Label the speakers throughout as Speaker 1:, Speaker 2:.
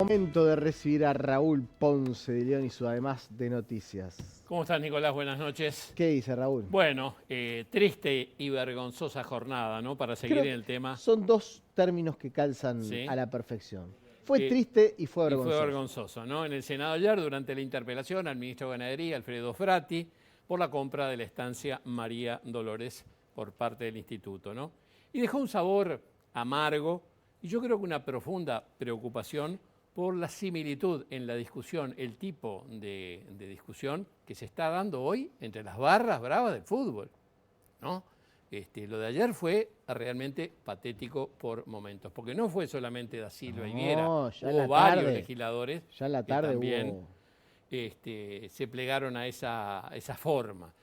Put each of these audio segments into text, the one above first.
Speaker 1: Momento de recibir a Raúl Ponce de León y su además de noticias.
Speaker 2: ¿Cómo estás, Nicolás? Buenas noches.
Speaker 1: ¿Qué dice Raúl?
Speaker 2: Bueno, triste y vergonzosa jornada, ¿no? Para seguir
Speaker 1: Creo
Speaker 2: en
Speaker 1: que
Speaker 2: el tema.
Speaker 1: son dos términos que calzan
Speaker 2: ¿Sí?
Speaker 1: a la perfección. Fue triste y fue
Speaker 2: Y
Speaker 1: vergonzoso.
Speaker 2: fue vergonzoso, ¿no? En el Senado ayer, durante la interpelación al ministro de Ganadería, Alfredo Frati, por la compra de la estancia María Dolores por parte del instituto, ¿no? Y dejó un sabor amargo y yo creo que una profunda preocupación por la similitud en la discusión, el tipo de discusión que se está dando hoy entre las barras bravas del fútbol, ¿no? Lo de ayer fue realmente patético por momentos, porque no fue solamente Da Silva y Viera,
Speaker 1: Ya en
Speaker 2: hubo
Speaker 1: la
Speaker 2: varios
Speaker 1: tarde,
Speaker 2: legisladores
Speaker 1: ya en la
Speaker 2: que
Speaker 1: tarde
Speaker 2: también
Speaker 1: hubo...
Speaker 2: se plegaron a esa forma.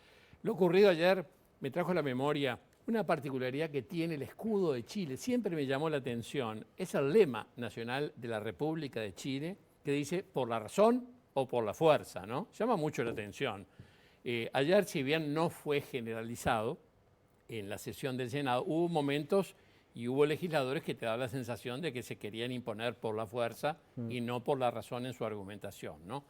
Speaker 2: Lo ocurrido ayer me trajo a la memoria una particularidad que tiene el escudo de Chile. Siempre me llamó la atención. Es el lema nacional de la República de Chile que dice por la razón o por la fuerza, ¿no? Llama mucho la atención. Ayer, si bien no fue generalizado en la sesión del Senado, hubo momentos y hubo legisladores que te daban la sensación de que se querían imponer por la fuerza y no por la razón en su argumentación, ¿no?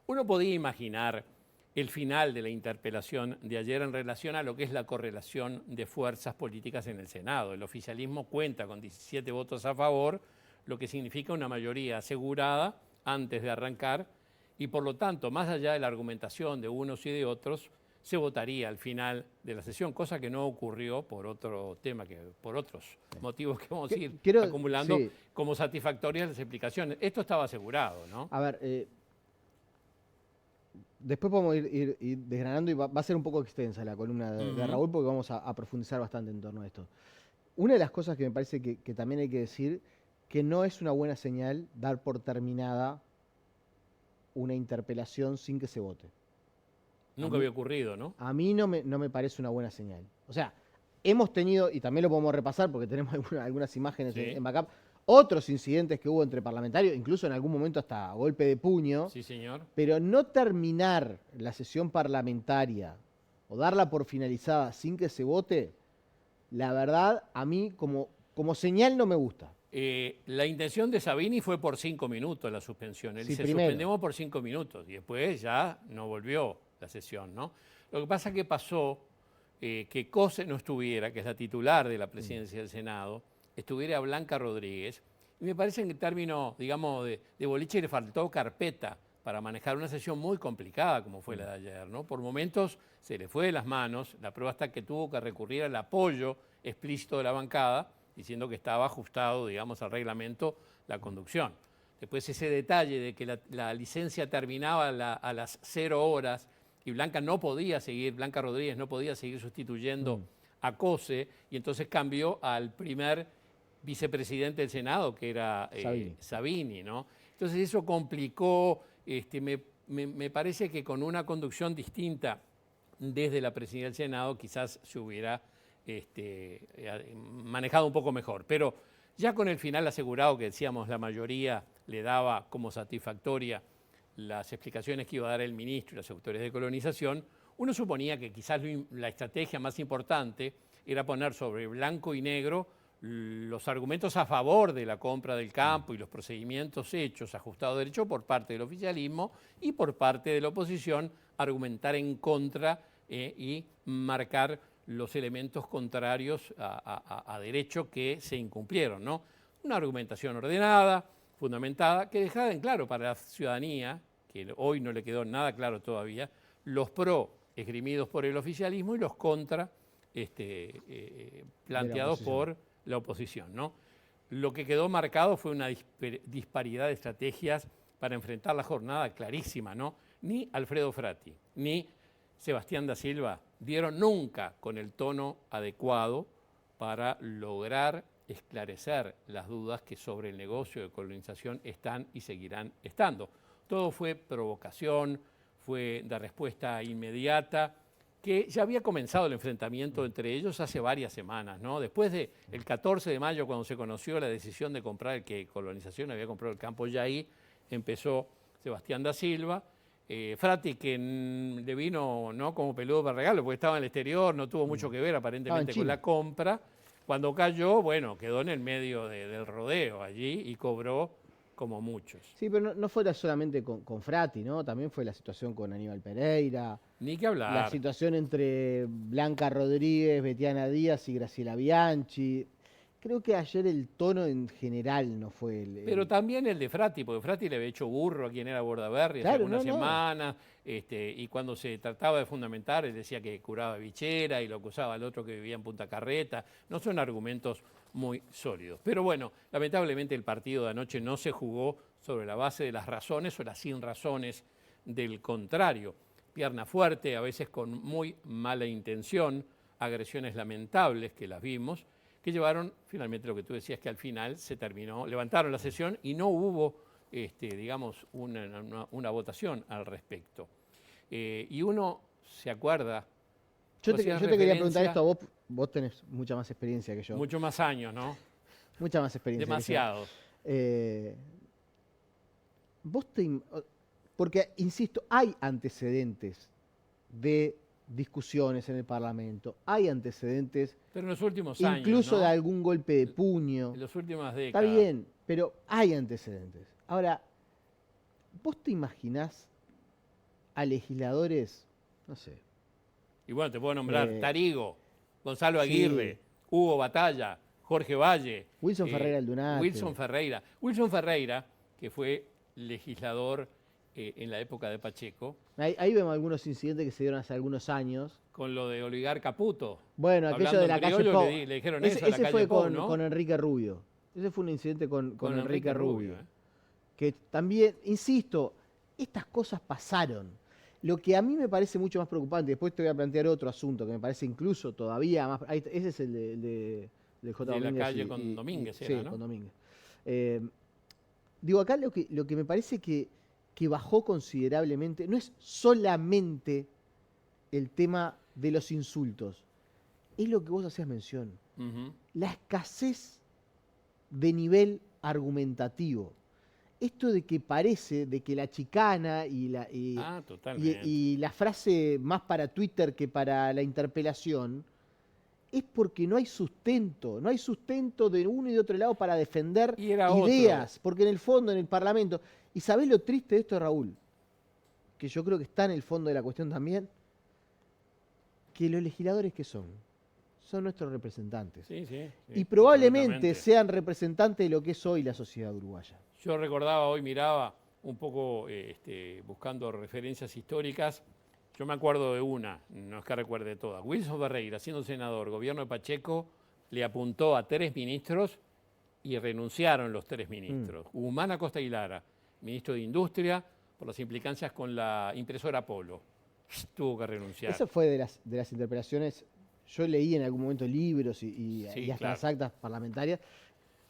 Speaker 2: Uno podía imaginar el final de la interpelación de ayer en relación a lo que es la correlación de fuerzas políticas en el Senado. El oficialismo cuenta con 17 votos a favor, lo que significa una mayoría asegurada antes de arrancar y por lo tanto, más allá de la argumentación de unos y de otros, se votaría al final de la sesión, cosa que no ocurrió por otro tema, por otros motivos que vamos a ir acumulando como satisfactorias las explicaciones. Esto estaba asegurado, ¿no?
Speaker 1: A ver, después podemos ir desgranando y va a ser un poco extensa la columna de Raúl porque vamos a profundizar bastante en torno a esto. Una de las cosas que me parece que también hay que decir, que no es una buena señal dar por terminada una interpelación sin que se vote.
Speaker 2: Nunca había ocurrido, ¿no?
Speaker 1: A mí no me parece una buena señal. O sea, hemos tenido, y también lo podemos repasar porque tenemos algunas imágenes en backup, otros incidentes que hubo entre parlamentarios, incluso en algún momento hasta golpe de puño.
Speaker 2: Sí, señor.
Speaker 1: Pero no terminar la sesión parlamentaria o darla por finalizada sin que se vote, la verdad, a mí como señal no me gusta.
Speaker 2: La intención de Sabini fue por 5 minutos la suspensión. Él dice, suspendemos por 5 minutos y después ya no volvió la sesión, ¿no? Lo que pasa es que pasó que Cose no estuviera, que es la titular de la presidencia del Senado, estuviera Blanca Rodríguez, y me parece que en términos, digamos, de boliche le faltó carpeta para manejar una sesión muy complicada como fue la de ayer, ¿no? Por momentos se le fue de las manos, la prueba está que tuvo que recurrir al apoyo explícito de la bancada, diciendo que estaba ajustado, digamos, al reglamento la conducción. Después ese detalle de que la licencia terminaba a las 0 horas y Blanca Rodríguez no podía seguir sustituyendo a Cose, y entonces cambió al primer vicepresidente del Senado, que era Sabini, ¿no? Entonces eso complicó, me parece que con una conducción distinta desde la presidencia del Senado quizás se hubiera manejado un poco mejor. Pero ya con el final asegurado, que decíamos la mayoría le daba como satisfactoria las explicaciones que iba a dar el ministro y las autoridades de colonización, uno suponía que quizás la estrategia más importante era poner sobre blanco y negro los argumentos a favor de la compra del campo y los procedimientos hechos, ajustados a derecho por parte del oficialismo y por parte de la oposición, argumentar en contra y marcar los elementos contrarios a derecho que se incumplieron, ¿no? Una argumentación ordenada, fundamentada, que dejaba en claro para la ciudadanía, que hoy no le quedó nada claro todavía, los pro esgrimidos por el oficialismo y los contra planteados por la oposición, ¿no? Lo que quedó marcado fue una disparidad de estrategias para enfrentar la jornada clarísima, ¿no? Ni Alfredo Frati, ni Sebastián da Silva dieron nunca con el tono adecuado para lograr esclarecer las dudas que sobre el negocio de colonización están y seguirán estando. Todo fue provocación, fue de respuesta inmediata, que ya había comenzado el enfrentamiento entre ellos hace varias semanas, ¿no? Después del 14 de mayo, cuando se conoció la decisión de comprar Colonización había comprado el campo Yaí, empezó Sebastián da Silva. Frati, que le vino, ¿no?, como peludo para regalo, porque estaba en el exterior, no tuvo mucho que ver aparentemente con la compra. Cuando cayó, bueno, quedó en el medio del rodeo allí y cobró como muchos.
Speaker 1: Sí, pero no fue solamente con Frati, ¿no? También fue la situación con Aníbal Pereira,
Speaker 2: Ni que
Speaker 1: la
Speaker 2: hablar.
Speaker 1: situación entre Blanca Rodríguez, Betiana Díaz y Graciela Bianchi. Creo que ayer el tono en general no fue
Speaker 2: Pero también el de Frati, porque Frati le había hecho burro a quien era Bordaberry hace
Speaker 1: Claro,
Speaker 2: algunas
Speaker 1: no.
Speaker 2: semanas, y cuando se trataba de fundamentar, él decía que curaba bichera y lo acusaba al otro que vivía en Punta Carreta. No son argumentos muy sólidos. Pero bueno, lamentablemente el partido de anoche no se jugó sobre la base de las razones o las sin razones del contrario. Pierna fuerte, a veces con muy mala intención, agresiones lamentables que las vimos, que llevaron finalmente lo que tú decías, que al final se terminó, levantaron la sesión y no hubo, digamos, una votación al respecto. Y uno se acuerda.
Speaker 1: Yo te quería preguntar esto a vos. Vos tenés mucha más experiencia que yo.
Speaker 2: Mucho más años, ¿no?
Speaker 1: Mucha más experiencia.
Speaker 2: Demasiados.
Speaker 1: Porque, insisto, hay antecedentes de discusiones en el Parlamento, hay antecedentes,
Speaker 2: pero en los últimos años,
Speaker 1: incluso
Speaker 2: ¿no?
Speaker 1: de algún golpe de puño.
Speaker 2: En las últimas décadas.
Speaker 1: Está bien, pero hay antecedentes. Ahora, ¿vos te imaginás a legisladores, no sé?
Speaker 2: Y bueno, te puedo nombrar Tarigo, Gonzalo
Speaker 1: Sí.
Speaker 2: Aguirre, Hugo Batalla, Jorge Valle.
Speaker 1: Wilson Ferreira Aldunate.
Speaker 2: Wilson Ferreira. Wilson Ferreira, que fue legislador en la época de Pacheco.
Speaker 1: Ahí vemos algunos incidentes que se dieron hace algunos años.
Speaker 2: Con lo de Oligar Caputo.
Speaker 1: Bueno, aquello de la calle Pou.
Speaker 2: Le dijeron eso a la
Speaker 1: Ese
Speaker 2: calle
Speaker 1: fue
Speaker 2: Pou, ¿no?
Speaker 1: con Enrique Rubio. Ese fue un incidente con Enrique Rubio.
Speaker 2: ¿eh?
Speaker 1: Que también, insisto, estas cosas pasaron. Lo que a mí me parece mucho más preocupante, después te voy a plantear otro asunto que me parece incluso todavía más... Ese es el de J.
Speaker 2: De
Speaker 1: Domínguez.
Speaker 2: La Calle con Domínguez,
Speaker 1: sí,
Speaker 2: era, ¿no?
Speaker 1: con Domínguez. Digo, acá lo que me parece que bajó considerablemente no es solamente el tema de los insultos, es lo que vos hacías mención. La escasez de nivel argumentativo. Esto de que parece, de que la chicana y la frase más para Twitter que para la interpelación, es porque no hay sustento de uno y de otro lado para defender ideas, porque en el fondo, en el Parlamento, y sabés lo triste de esto, Raúl, que yo creo que está en el fondo de la cuestión también, que los legisladores que son nuestros representantes.
Speaker 2: Sí,
Speaker 1: y probablemente sean representantes de lo que es hoy la sociedad uruguaya.
Speaker 2: Yo recordaba hoy, miraba un poco buscando referencias históricas. Yo me acuerdo de una, no es que recuerde todas. Wilson Ferreira, siendo senador, gobierno de Pacheco, le apuntó a 3 ministros y renunciaron los 3 ministros. Guzmán Acosta Aguilar, ministro de Industria, por las implicancias con la impresora Polo. Tuvo que renunciar.
Speaker 1: Eso fue de las interpelaciones. Yo leí en algún momento libros y hasta las actas parlamentarias.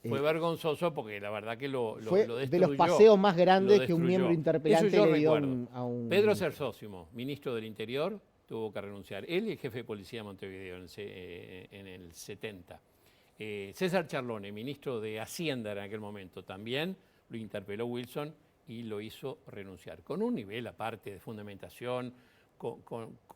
Speaker 2: Fue vergonzoso porque la verdad que lo
Speaker 1: fue
Speaker 2: destruyó.
Speaker 1: De los paseos más grandes que un miembro interpelante le dio a un...
Speaker 2: Pedro Cersósimo, ministro del Interior, tuvo que renunciar. Él y el jefe de policía de Montevideo en el 70. César Charlone, ministro de Hacienda en aquel momento, también lo interpeló Wilson y lo hizo renunciar. Con un nivel aparte de fundamentación,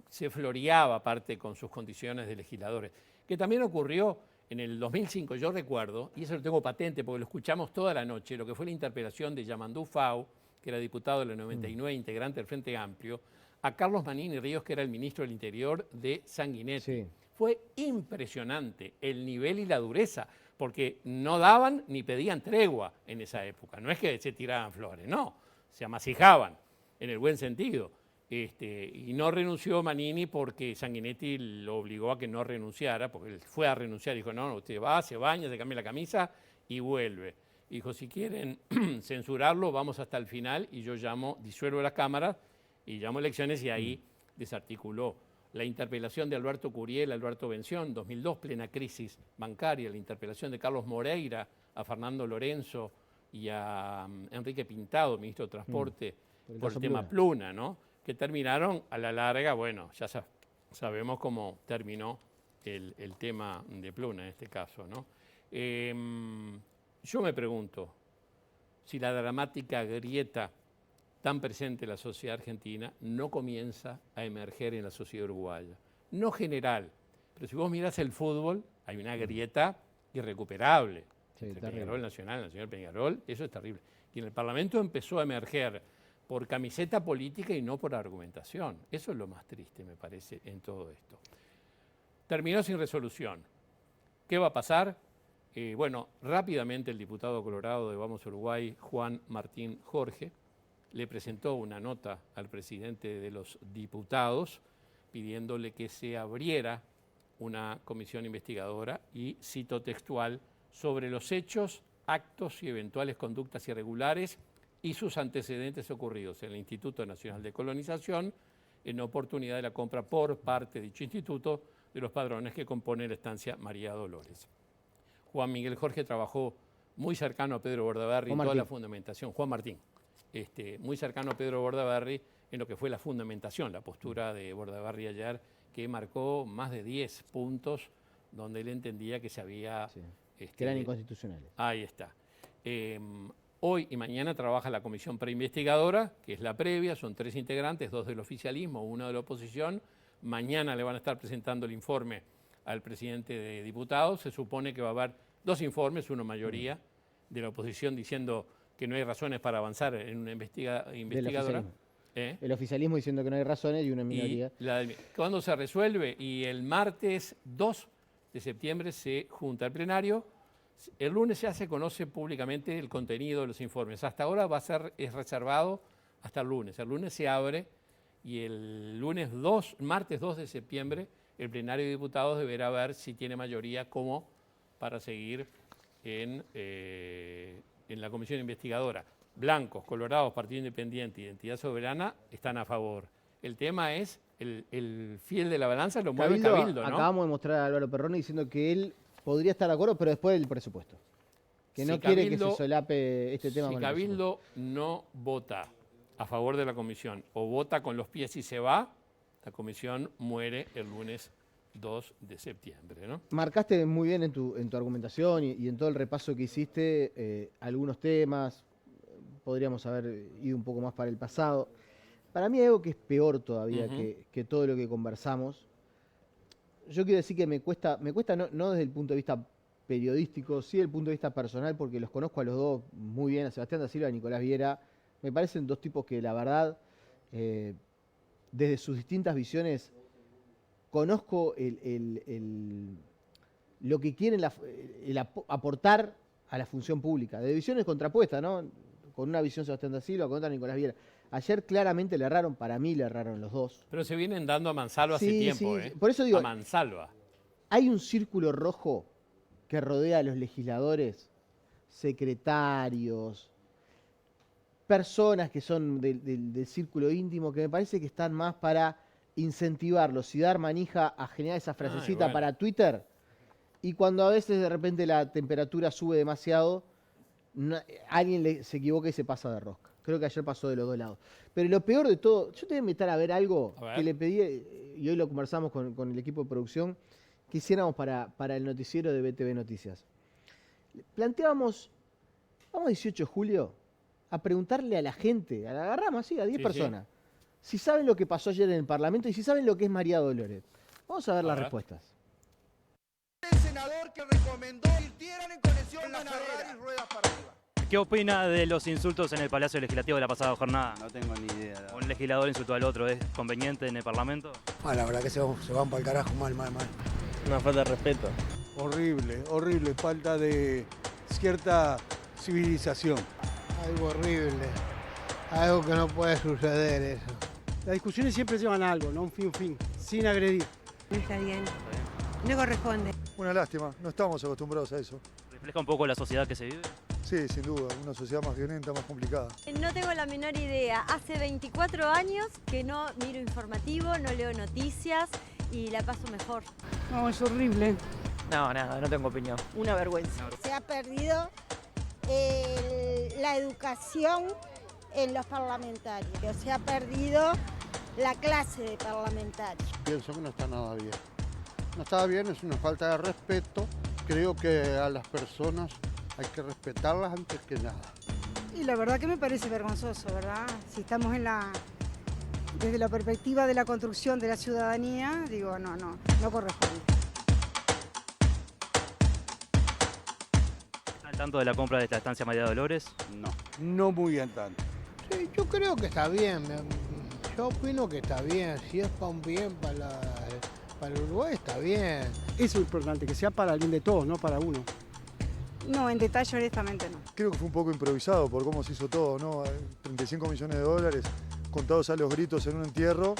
Speaker 2: se floreaba aparte con sus condiciones de legisladores, que también ocurrió en el 2005, yo recuerdo, y eso lo tengo patente porque lo escuchamos toda la noche, lo que fue la interpelación de Yamandú Fau, que era diputado de la 99, integrante del Frente Amplio, a Carlos Manini Ríos, que era el ministro del Interior de Sanguinetti. Sí. Fue impresionante el nivel y la dureza, porque no daban ni pedían tregua en esa época. No es que se tiraban flores, no, se amasijaban, en el buen sentido. Y no renunció Manini porque Sanguinetti lo obligó a que no renunciara, porque él fue a renunciar, dijo, no, usted va, se baña, se cambia la camisa y vuelve. Dijo, si quieren censurarlo, vamos hasta el final y yo disuelvo las cámaras y llamo elecciones y ahí desarticuló. La interpelación de Alberto Curiel, Alberto Bención, 2002, plena crisis bancaria, la interpelación de Carlos Moreira a Fernando Lorenzo y a Enrique Pintado, ministro de Transporte, por el tema Pluna, ¿no? Que terminaron a la larga, bueno, ya sabemos cómo terminó el tema de Pluna en este caso, ¿no? Yo me pregunto si la dramática grieta tan presente en la sociedad argentina no comienza a emerger en la sociedad uruguaya. No general, pero si vos mirás el fútbol, hay una grieta irrecuperable. Sí, entre Peñarol Nacional, Peñarol, eso es terrible. Y en el Parlamento empezó a emerger por camiseta política y no por argumentación. Eso es lo más triste, me parece, en todo esto. Terminó sin resolución. ¿Qué va a pasar? Bueno, rápidamente el diputado colorado de Vamos Uruguay, Juan Martín Jorge, le presentó una nota al presidente de los diputados pidiéndole que se abriera una comisión investigadora y, cito textual, sobre los hechos, actos y eventuales conductas irregulares y sus antecedentes ocurridos en el Instituto Nacional de Colonización en oportunidad de la compra por parte de dicho instituto de los padrones que componen la estancia María Dolores. Juan Miguel Jorge trabajó muy cercano a Pedro Bordaberry en toda la fundamentación. Juan Martín, muy cercano a Pedro Bordaberry en lo que fue la fundamentación, la postura de Bordaberry ayer, que marcó más de 10 puntos donde él entendía que se había...
Speaker 1: Sí, que eran inconstitucionales.
Speaker 2: Ahí está. Hoy y mañana trabaja la comisión preinvestigadora, que es la previa, son 3 integrantes, 2 del oficialismo, 1 de la oposición. Mañana le van a estar presentando el informe al presidente de diputados. Se supone que va a haber 2 informes, uno mayoría de la oposición diciendo que no hay razones para avanzar en una investigadora.
Speaker 1: El oficialismo diciendo que no hay razones y una minoría.
Speaker 2: ¿Cuándo se resuelve? Y el martes 2 de septiembre se junta el plenario. El lunes ya se conoce públicamente el contenido de los informes. Hasta ahora es reservado hasta el lunes. El lunes se abre y el martes 2 de septiembre, el plenario de diputados deberá ver si tiene mayoría como para seguir en la comisión investigadora. Blancos, colorados, Partido Independiente, Identidad Soberana están a favor. El tema es, el fiel de la balanza lo mueve Cabildo, ¿no?
Speaker 1: Acabamos de mostrar a Álvaro Perrone diciendo que él podría estar de acuerdo, pero después del presupuesto. Que no quiere que se solape este tema.
Speaker 2: Si Cabildo no vota a favor de la comisión o vota con los pies y se va, la comisión muere el lunes 2 de septiembre, ¿no?
Speaker 1: Marcaste muy bien en tu argumentación y en todo el repaso que hiciste algunos temas. Podríamos haber ido un poco más para el pasado. Para mí hay algo que es peor todavía que todo lo que conversamos. Yo quiero decir que me cuesta no desde el punto de vista periodístico, sí desde el punto de vista personal, porque los conozco a los dos muy bien, a Sebastián da Silva y a Nicolás Viera. Me parecen 2 tipos que la verdad, desde sus distintas visiones, conozco lo que quieren aportar a la función pública, de visiones contrapuestas, ¿no? Con una visión Sebastián da Silva, con otra Nicolás Viera. Ayer claramente le erraron, para mí le erraron los dos.
Speaker 2: Pero se vienen dando a mansalva hace tiempo,
Speaker 1: sí. Por eso digo,
Speaker 2: a mansalva.
Speaker 1: Hay un círculo rojo que rodea a los legisladores, secretarios, personas que son del círculo íntimo, que me parece que están más para incentivarlos y dar manija a generar esa frasecita para Twitter. Y cuando a veces de repente la temperatura sube demasiado, alguien se equivoca y se pasa de rosca. Creo que ayer pasó de los 2 lados. Pero lo peor de todo, yo te voy a invitar a ver algo que le pedí, y hoy lo conversamos con el equipo de producción, que hiciéramos para el noticiero de BTV Noticias. Planteábamos, vamos 18 de julio, a preguntarle a la gente, la agarramos así, a 10 personas, si saben lo que pasó ayer en el Parlamento y si saben lo que es María Dolores. Vamos a ver las respuestas.
Speaker 3: El senador que recomendó que invirtieran en conexión con la Ferrari ruedas para arriba.
Speaker 4: ¿Qué opina de los insultos en el Palacio Legislativo de la pasada jornada?
Speaker 5: No tengo ni idea.
Speaker 4: Un legislador insultó al otro, ¿es conveniente en el Parlamento?
Speaker 6: La verdad que se van para el carajo mal.
Speaker 5: Una falta de respeto.
Speaker 7: Horrible, falta de cierta civilización.
Speaker 8: Algo horrible, algo que no puede suceder eso.
Speaker 9: Las discusiones siempre llevan a algo, no un fin, sin agredir.
Speaker 10: No está bien, no corresponde.
Speaker 11: Una lástima, no estamos acostumbrados a eso.
Speaker 4: ¿Refleja un poco la sociedad que se vive?
Speaker 11: Sí, sin duda, una sociedad más violenta, más complicada.
Speaker 10: No tengo la menor idea. Hace 24 años que no miro informativo, no leo noticias y la paso mejor.
Speaker 9: No, es horrible.
Speaker 5: No tengo opinión.
Speaker 10: Una vergüenza.
Speaker 12: Se ha perdido la educación en los parlamentarios, se ha perdido la clase de parlamentarios.
Speaker 8: Pienso que no está nada bien. No está bien, es una falta de respeto. Creo que a las personas hay que respetarlas antes que nada.
Speaker 13: Y la verdad que me parece vergonzoso, ¿verdad? Si estamos desde la perspectiva de la construcción de la ciudadanía, digo, no corresponde.
Speaker 4: ¿Al tanto de la compra de esta estancia María Dolores?
Speaker 7: No muy al tanto.
Speaker 9: Sí, yo creo que está bien. Yo opino que está bien. Si es para un bien para el Uruguay, está bien. Eso es importante, que sea para el bien de todos, no para uno.
Speaker 13: No, en detalle honestamente no.
Speaker 11: Creo que fue un poco improvisado por cómo se hizo todo, ¿no? 35 millones de dólares contados a los gritos en un entierro.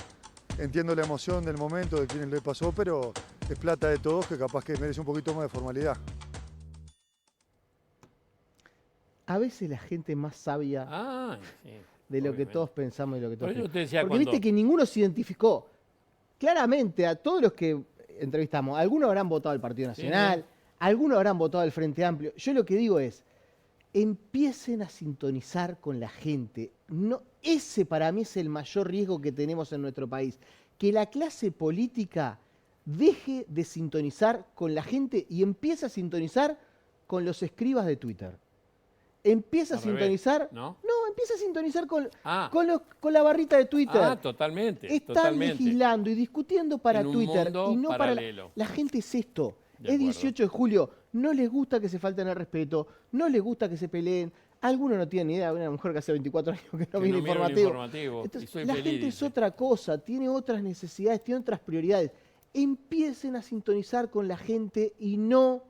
Speaker 11: Entiendo la emoción del momento de quienes le pasó, pero es plata de todos que capaz que merece un poquito más de formalidad.
Speaker 1: A veces la gente más sabia
Speaker 2: Sí,
Speaker 1: de lo que
Speaker 2: obviamente.
Speaker 1: todos pensamos y lo que todos
Speaker 2: Por eso
Speaker 1: pensamos.
Speaker 2: te decía
Speaker 1: Porque
Speaker 2: cuando-
Speaker 1: viste que ninguno se identificó. Claramente, a todos los que entrevistamos, algunos habrán votado al Partido Nacional, algunos habrán votado al Frente Amplio. Yo lo que digo es, empiecen a sintonizar con la gente. No, ese para mí es el mayor riesgo que tenemos en nuestro país. Que la clase política deje de sintonizar con la gente y empiece a sintonizar con los escribas de Twitter. Empieza a
Speaker 2: Al revés,
Speaker 1: sintonizar.
Speaker 2: ¿no?
Speaker 1: No, empieza a sintonizar con
Speaker 2: Ah.
Speaker 1: la barrita de Twitter.
Speaker 2: Totalmente.
Speaker 1: Están
Speaker 2: totalmente.
Speaker 1: legislando y discutiendo para
Speaker 2: En un
Speaker 1: Twitter
Speaker 2: mundo
Speaker 1: y no para
Speaker 2: paralelo.
Speaker 1: la gente es esto.
Speaker 2: De
Speaker 1: Es
Speaker 2: acuerdo.
Speaker 1: 18 de julio, no les gusta que se falten el respeto, no les gusta que se peleen. Algunos no tienen ni idea, una mujer que hace 24 años que no mira
Speaker 2: miro el
Speaker 1: informativo.
Speaker 2: informativo, y
Speaker 1: Entonces,
Speaker 2: soy
Speaker 1: la
Speaker 2: feliz,
Speaker 1: gente es
Speaker 2: dice.
Speaker 1: otra cosa, tiene otras necesidades, tiene otras prioridades. Empiecen a sintonizar con la gente y no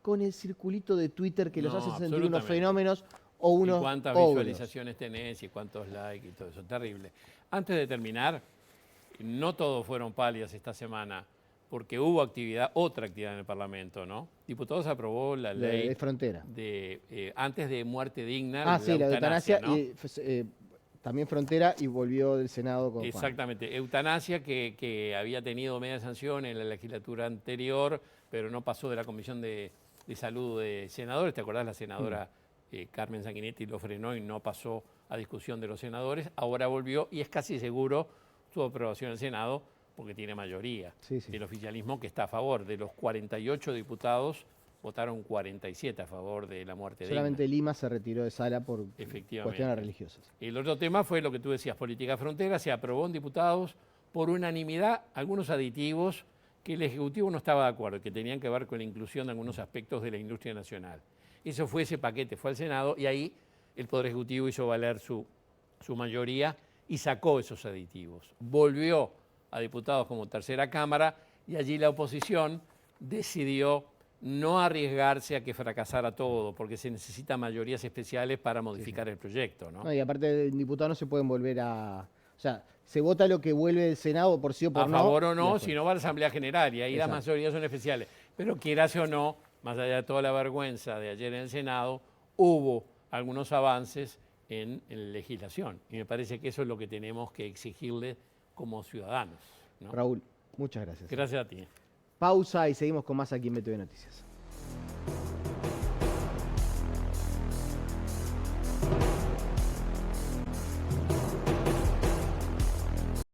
Speaker 1: con el circulito de Twitter que los
Speaker 2: No,
Speaker 1: hace sentir unos
Speaker 2: absolutamente.
Speaker 1: fenómenos o unos
Speaker 2: Y cuántas
Speaker 1: ogros.
Speaker 2: visualizaciones tenés y cuántos likes y todo eso. Terrible. Antes de terminar, no todos fueron pálidas esta semana, porque hubo otra actividad en el Parlamento, ¿no? Diputados aprobó la
Speaker 1: La
Speaker 2: ley
Speaker 1: de frontera.
Speaker 2: de antes de muerte digna.
Speaker 1: Ah, sí, la de eutanasia
Speaker 2: ¿no?
Speaker 1: y también frontera y volvió del Senado con Juan.
Speaker 2: Exactamente, eutanasia que había tenido media sanción en la legislatura anterior, pero no pasó de la Comisión de Salud de Senadores. ¿Te acordás? La senadora Carmen Sanguinetti lo frenó y no pasó a discusión de los senadores. Ahora volvió y es casi seguro su aprobación en el Senado porque tiene mayoría del oficialismo que está a favor. De los 48 diputados, votaron 47 a favor de la muerte
Speaker 1: Solamente
Speaker 2: digna.
Speaker 1: Lima se retiró de sala por
Speaker 2: Efectivamente.
Speaker 1: cuestiones religiosas.
Speaker 2: El otro tema fue lo que tú decías, política frontera. Se aprobó en diputados por unanimidad algunos aditivos que el Ejecutivo no estaba de acuerdo, que tenían que ver con la inclusión de algunos aspectos de la industria nacional. Eso fue ese paquete, fue al Senado y ahí el Poder Ejecutivo hizo valer su mayoría y sacó esos aditivos. Volvió a diputados como tercera Cámara y allí la oposición decidió no arriesgarse a que fracasara todo, porque se necesitan mayorías especiales para modificar el proyecto, ¿no?
Speaker 1: No, y aparte, el diputado no se pueden volver a... O sea, se vota lo que vuelve del Senado por sí o por
Speaker 2: A
Speaker 1: no.
Speaker 2: favor o
Speaker 1: y
Speaker 2: no,
Speaker 1: afuera.
Speaker 2: si no va a la Asamblea General, y ahí las
Speaker 1: Exacto.
Speaker 2: mayorías son especiales. Pero quieras o no, más allá de toda la vergüenza de ayer en el Senado, hubo algunos avances en legislación. Y me parece que eso es lo que tenemos que exigirle como ciudadanos, ¿no?
Speaker 1: Raúl, muchas gracias.
Speaker 2: Gracias a ti.
Speaker 1: Pausa y seguimos con más aquí en BTV Noticias.